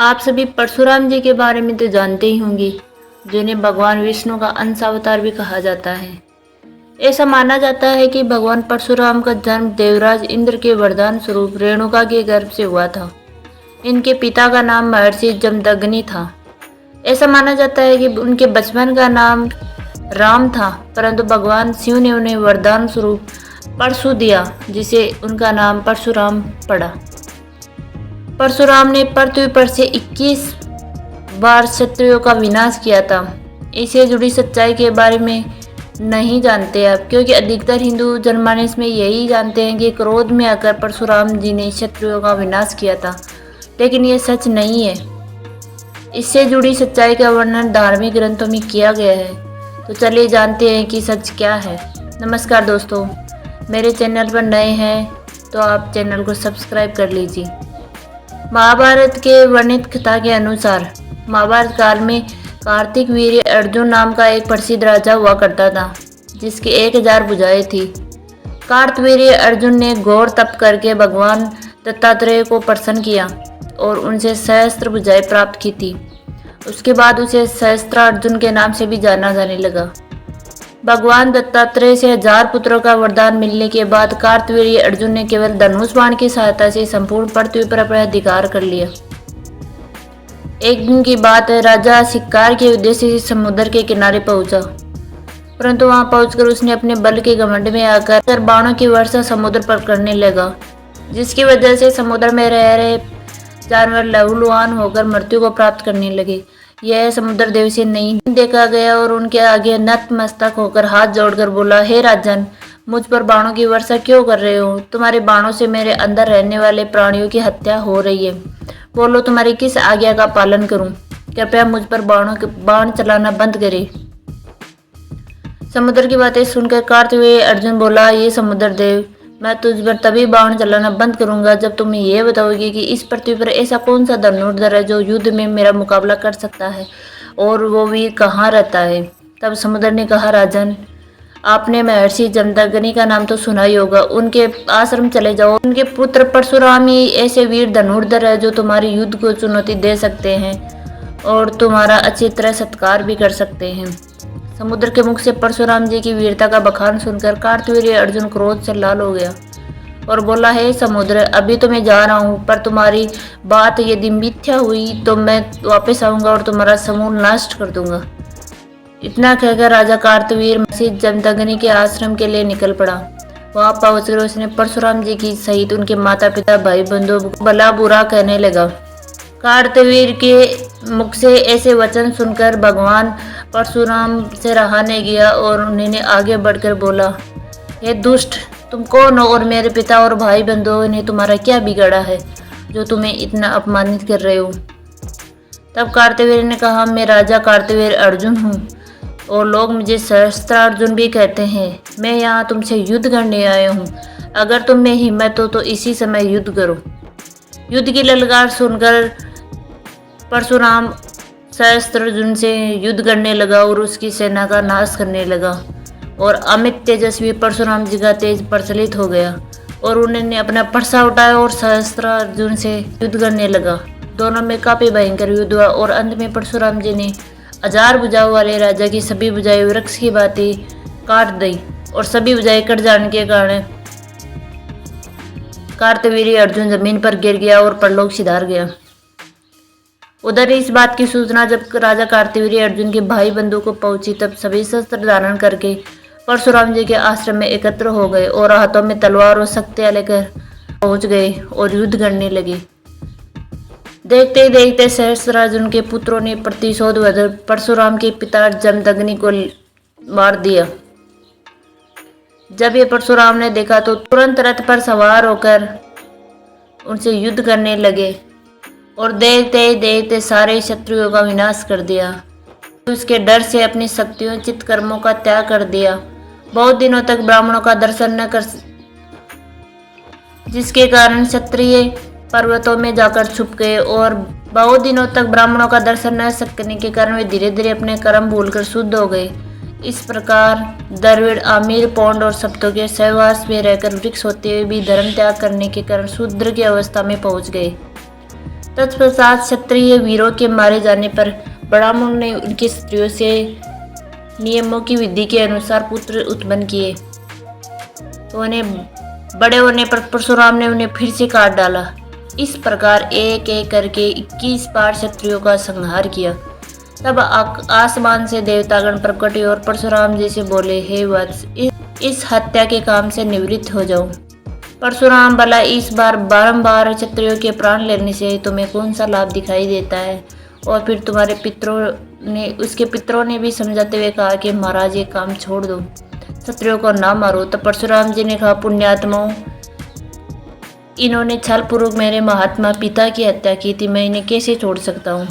आप सभी परशुराम जी के बारे में तो जानते ही होंगे, जिन्हें भगवान विष्णु का अंश अवतार भी कहा जाता है। ऐसा माना जाता है कि भगवान परशुराम का जन्म देवराज इंद्र के वरदान स्वरूप रेणुका के गर्भ से हुआ था। इनके पिता का नाम महर्षि जमदग्नि था। ऐसा माना जाता है कि उनके बचपन का नाम राम था, परंतु भगवान शिव ने उन्हें वरदान स्वरूप परशु दिया, जिसे उनका नाम परशुराम पड़ा। परशुराम ने पृथ्वी पर से 21 बार शत्रुओं का विनाश किया था। इससे जुड़ी सच्चाई के बारे में नहीं जानते आप, क्योंकि अधिकतर हिंदू जनमानस में यही जानते हैं कि क्रोध में आकर परशुराम जी ने शत्रुओं का विनाश किया था, लेकिन ये सच नहीं है। इससे जुड़ी सच्चाई का वर्णन धार्मिक ग्रंथों में किया गया है। तो चलिए जानते हैं कि सच क्या है। नमस्कार दोस्तों, मेरे चैनल पर नए हैं तो आप चैनल को सब्सक्राइब कर लीजिए। महाभारत के वर्णित कथा के अनुसार महाभारत काल में कार्तिक वीर्य अर्जुन नाम का एक प्रसिद्ध राजा हुआ करता था, जिसकी 1000 भुजाएं थी। कार्तवीर्य अर्जुन ने घोर तप करके भगवान दत्तात्रेय को प्रसन्न किया और उनसे सहस्त्र भुजाएं प्राप्त की थी। उसके बाद उसे सहस्त्रार्जुन के नाम से भी जाना जाने लगा। भगवान दत्तात्रेय से 1000 पुत्रों का वरदान मिलने के बाद कार्तवीर्य अर्जुन ने केवल धनुष बाण की सहायता से संपूर्ण पृथ्वी पर अपना अधिकार कर लिया। एक दिन की बात है, राजा शिकार के उद्देश्य से समुद्र के किनारे पहुंचा, परंतु वहां पहुंचकर उसने अपने बल के घमंड में आकर बाणों की वर्षा समुद्र पर करने लगा, जिसकी वजह से समुद्र में रह रहे जानवर लहूलुहान होकर मृत्यु को प्राप्त करने लगे। यह समुद्र देव से नहीं देखा गया और उनके आगे नतमस्तक होकर हाथ जोड़कर बोला, हे राजन, मुझ पर बाणों की वर्षा क्यों कर रहे हो? तुम्हारे बाणों से मेरे अंदर रहने वाले प्राणियों की हत्या हो रही है। बोलो, तुम्हारी किस आज्ञा का पालन करूं? कृपया मुझ पर बाण चलाना बंद करें। समुद्र की बातें सुनकर कार्तवीर्य अर्जुन बोला, ये समुद्र देव, मैं तुझ पर तभी बाण चलाना बंद करूंगा जब तुम ये बताओगे कि इस पृथ्वी पर ऐसा कौन सा धनुर्धर है जो युद्ध में मेरा मुकाबला कर सकता है, और वो वीर कहाँ रहता है। तब समुद्र ने कहा, राजन, आपने महर्षि जमदग्नि का नाम तो सुना ही होगा। उनके आश्रम चले जाओ। उनके पुत्र परशुराम ही ऐसे वीर धनुर्धर है जो तुम्हारे युद्ध को चुनौती दे सकते हैं और तुम्हारा अच्छी तरह सत्कार भी कर सकते हैं। समुद्र के मुख से परशुराम जी की वीरता का बखान सुनकर कार्तवीर्य अर्जुन क्रोध से लाल हो गया और बोला, हे समुद्र, अभी तो मैं जा रहा हूँ, पर तुम्हारी बात यदि मिथ्या हुई तो मैं वापस आऊंगा और तुम्हारा समूल नष्ट कर दूंगा। इतना कहकर राजा कार्तवीर महर्षि जमदग्नि के आश्रम के लिए निकल पड़ा। वहां पहुंचकर उसने परशुराम जी की सहित उनके माता पिता भाई बंधुओं को भला बुरा कहने लगा। कार्तवीर के मुख से ऐसे वचन सुनकर भगवान परशुराम से रहा नहीं गया और उन्होंने आगे बढ़कर बोला, हे दुष्ट, तुम कौन हो और मेरे पिता और भाई बंधुओं ने तुम्हारा क्या बिगाड़ा है जो तुम्हें इतना अपमानित कर रहे हो? तब कार्तवीर ने कहा, मैं राजा कार्तवीर अर्जुन हूँ और लोग मुझे सहस्त्रार्जुन भी कहते हैं। मैं यहाँ तुमसे युद्ध करने आया हूँ। अगर तुम में हिम्मत हो तो इसी समय युद्ध करो। युद्ध की ललकार सुनकर परशुराम सहस्त्रार्जुन से युद्ध करने लगा और उसकी सेना का नाश करने लगा, और अमित तेजस्वी परशुराम जी का तेज प्रचलित हो गया और उन्होंने अपना परसा उठाया और सहस्त्रार्जुन से युद्ध करने लगा। दोनों में काफी भयंकर युद्ध हुआ और अंत में परशुराम जी ने 1000 भुजाओं वाले राजा की सभी भुजाएं वृक्ष की भांति काट दी और सभी भुजाएं कट जाने के कारण कार्तवीर्य अर्जुन जमीन पर गिर गया और परलोक सिधार गया। उधर इस बात की सूचना जब राजा कार्तवीर्य अर्जुन के भाई बंधु को पहुंची, तब सभी शस्त्र धारण करके परशुराम जी के आश्रम में एकत्र हो गए और हाथों में तलवार और शक्तियां लेकर पहुंच गए और युद्ध करने लगे। देखते ही देखते सहस्त्रार्जुन के पुत्रों ने प्रतिशोध वजह परशुराम के पिता जमदग्नि को मार दिया। जब ये परशुराम ने देखा तो तुरंत रथ पर सवार होकर उनसे युद्ध करने लगे और देखते ही देखते सारे शत्रुओं का विनाश कर दिया। उसके डर से अपनी शक्तियों चित्त कर्मों का त्याग कर दिया। बहुत दिनों तक ब्राह्मणों का दर्शन न कर, जिसके कारण क्षत्रिय पर्वतों में जाकर छुप गए और बहुत दिनों तक ब्राह्मणों का दर्शन न सकने के कारण वे धीरे धीरे अपने कर्म भूलकर शुद्ध हो गए। इस प्रकार द्रविड़, आमिर, पौंड और सप्तों के सहवास में रहकर वृक्ष होते हुए भी धर्म त्याग करने के कारण शूद्र की अवस्था में पहुंच गए। तत्पश्चात क्षत्रिय वीरों के मारे जाने पर ब्राह्मणों ने उनके स्त्रियों से नियमों की विधि के अनुसार पुत्र उत्पन्न किए, तो उन्हें बड़े होने पर परशुराम ने उन्हें फिर से काट डाला। इस प्रकार एक एक करके 21 बार क्षत्रियों का संहार किया। तब आसमान से देवतागण प्रकट हुए और परशुराम जी से बोले, हे वत्स, इस हत्या के काम से निवृत्त हो जाओ। परशुराम भला इस बार बारंबार क्षत्रियों के प्राण लेने से तुम्हें कौन सा लाभ दिखाई देता है? और फिर उसके पितरों ने भी समझाते हुए कहा कि महाराज ये काम छोड़ दो, क्षत्रियों को ना मारो। तब परशुराम जी ने कहा, पुण्यात्माओं, इन्होंने छल पूर्वक मेरे महात्मा पिता की हत्या की थी, मैं इन्हें कैसे छोड़ सकता हूँ?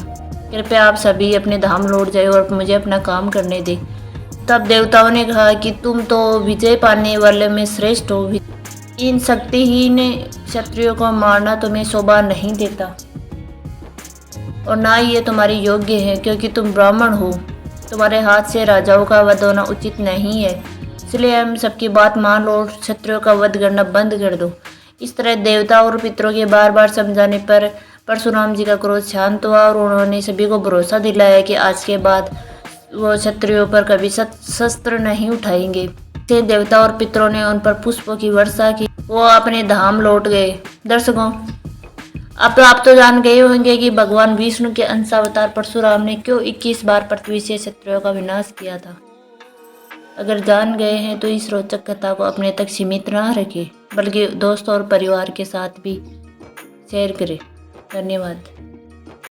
कृपया आप सभी अपने धाम लौट जाए और मुझे अपना काम करने दे। तब देवताओं ने कहा कि तुम तो विजय पाने वाले में श्रेष्ठ हो, इन शक्तिहीन क्षत्रियों को मारना तुम्हें शोभा नहीं देता और ना ही ये तुम्हारे योग्य है, क्योंकि तुम ब्राह्मण हो। तुम्हारे हाथ से राजाओं का वध होना उचित नहीं है, इसलिए हम सबकी बात मान लो और क्षत्रियों का वध करना बंद कर दो। इस तरह देवता और पितरों के बार बार समझाने पर परशुराम जी का क्रोध शांत हुआ और उन्होंने सभी को भरोसा दिलाया कि आज के बाद वो क्षत्रियों पर कभी शस्त्र नहीं उठाएंगे। से देवता और पितरों ने उन पर पुष्पों की वर्षा की, वो अपने धाम लौट गए। दर्शकों, अब आप तो जान गए होंगे कि भगवान विष्णु के अंशावतार परशुराम ने क्यों 21 बार पृथ्वी से क्षत्रियों का विनाश किया था। अगर जान गए हैं तो इस रोचक कथा को अपने तक सीमित ना रखें, बल्कि दोस्तों और परिवार के साथ भी शेयर करें। धन्यवाद।